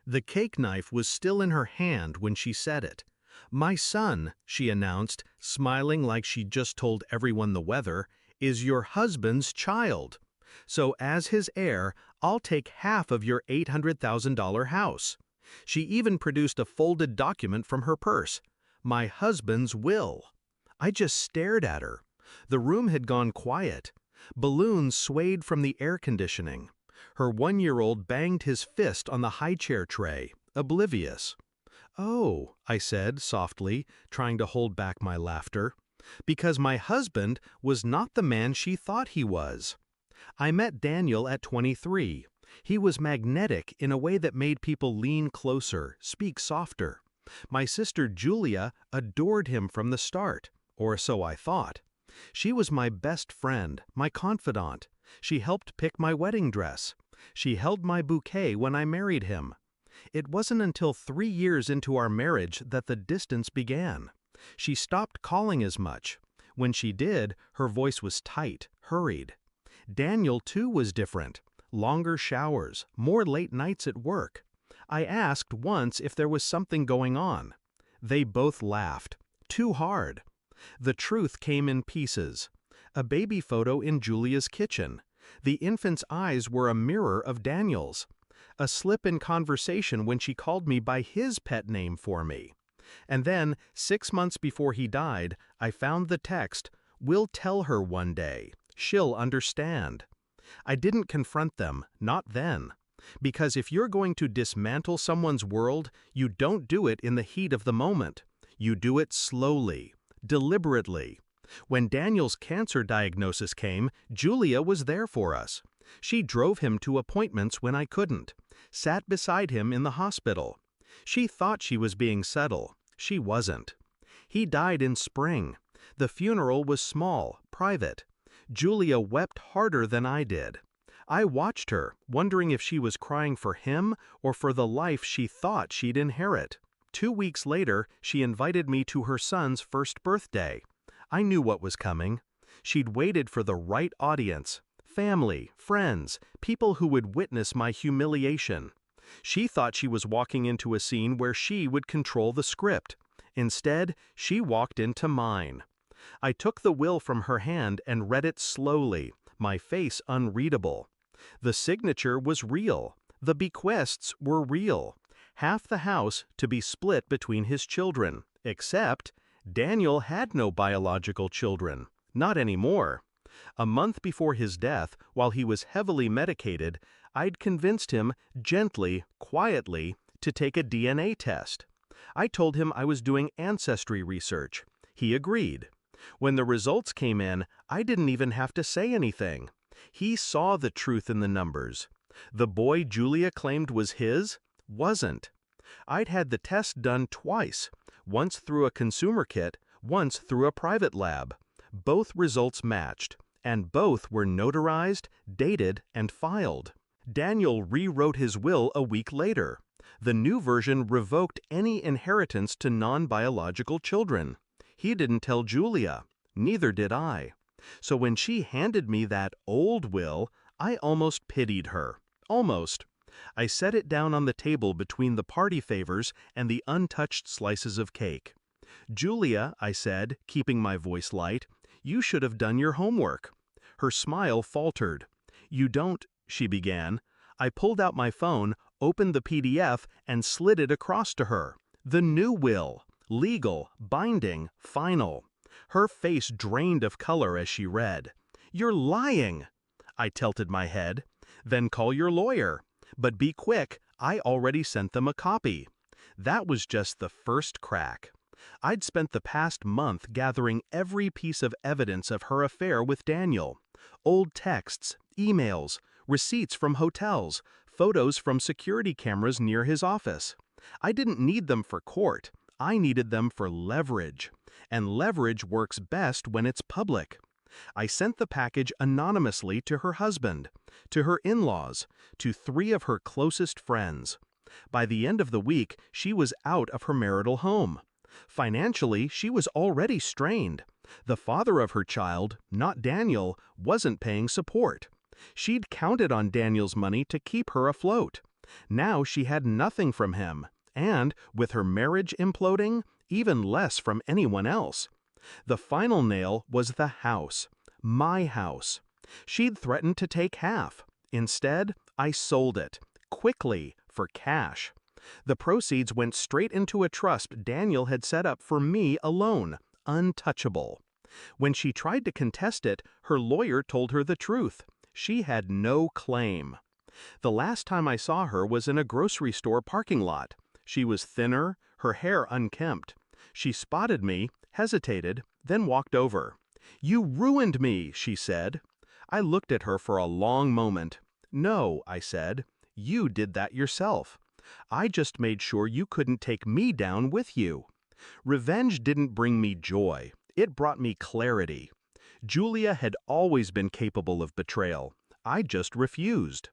The cake knife was still in her hand when she said it. "My son," she announced, smiling like she'd just told everyone the weather, "is your husband's child. So as his heir, I'll take half of your $800,000 house." She even produced a folded document from her purse. My husband's will. I just stared at her. The room had gone quiet. Balloons swayed from the air conditioning. Her 1-year-old banged his fist on the high-chair tray, oblivious. "Oh," I said softly, trying to hold back my laughter, "because my husband was not the man she thought he was." I met Daniel at 23. He was magnetic in a way that made people lean closer, speak softer. My sister Julia adored him from the start, or so I thought. She was my best friend, my confidant. She helped pick my wedding dress. She held my bouquet when I married him. It wasn't until 3 years into our marriage that the distance began. She stopped calling as much. When she did, her voice was tight, hurried. Daniel, too, was different. Longer showers, more late nights at work. I asked once if there was something going on. They both laughed. Too hard. The truth came in pieces. A baby photo in Julia's kitchen. The infant's eyes were a mirror of Daniel's. A slip in conversation when she called me by his pet name for me. And then, 6 months before he died, I found the text, "We'll tell her one day. She'll understand." I didn't confront them, not then. Because if you're going to dismantle someone's world, you don't do it in the heat of the moment. You do it slowly, deliberately. When Daniel's cancer diagnosis came, Julia was there for us. She drove him to appointments when I couldn't, sat beside him in the hospital. She thought she was being subtle. She wasn't. He died in spring. The funeral was small, private. Julia wept harder than I did. I watched her, wondering if she was crying for him or for the life she thought she'd inherit. 2 weeks later, she invited me to her son's first birthday. I knew what was coming. She'd waited for the right audience. Family, friends, people who would witness my humiliation. She thought she was walking into a scene where she would control the script. Instead, she walked into mine. I took the will from her hand and read it slowly, my face unreadable. The signature was real. The bequests were real. Half the house to be split between his children, except Daniel had no biological children. Not anymore. A month before his death, while he was heavily medicated, I'd convinced him, gently, quietly, to take a DNA test. I told him I was doing ancestry research. He agreed. When the results came in, I didn't even have to say anything. He saw the truth in the numbers. The boy Julia claimed was his wasn't. I'd had the test done twice, once through a consumer kit, once through a private lab. Both results matched, and both were notarized, dated, and filed. Daniel rewrote his will a week later. The new version revoked any inheritance to non-biological children. He didn't tell Julia. Neither did I. So when she handed me that old will, I almost pitied her. Almost. I set it down on the table between the party favors and the untouched slices of cake. "Julia," I said, keeping my voice light, "you should have done your homework." Her smile faltered. "You don't," she began. I pulled out my phone, opened the PDF, and slid it across to her. The new will. Legal, binding, final. Her face drained of color as she read. "You're lying!" I tilted my head. "Then call your lawyer. But be quick, I already sent them a copy." That was just the first crack. I'd spent the past month gathering every piece of evidence of her affair with Daniel. Old texts, emails, receipts from hotels, photos from security cameras near his office. I didn't need them for court. I needed them for leverage. And leverage works best when it's public. I sent the package anonymously to her husband, to her in-laws, to 3 of her closest friends. By the end of the week, she was out of her marital home. Financially, she was already strained. The father of her child, not Daniel, wasn't paying support. She'd counted on Daniel's money to keep her afloat. Now she had nothing from him, and, with her marriage imploding, even less from anyone else. The final nail was the house. My house. She'd threatened to take half. Instead, I sold it. Quickly, for cash. The proceeds went straight into a trust Daniel had set up for me alone, untouchable. When she tried to contest it, her lawyer told her the truth. She had no claim. The last time I saw her was in a grocery store parking lot. She was thinner, her hair unkempt. She spotted me, hesitated, then walked over. "You ruined me," she said. I looked at her for a long moment. "No," I said. "You did that yourself. I just made sure you couldn't take me down with you." Revenge didn't bring me joy. It brought me clarity. Julia had always been capable of betrayal. I just refused.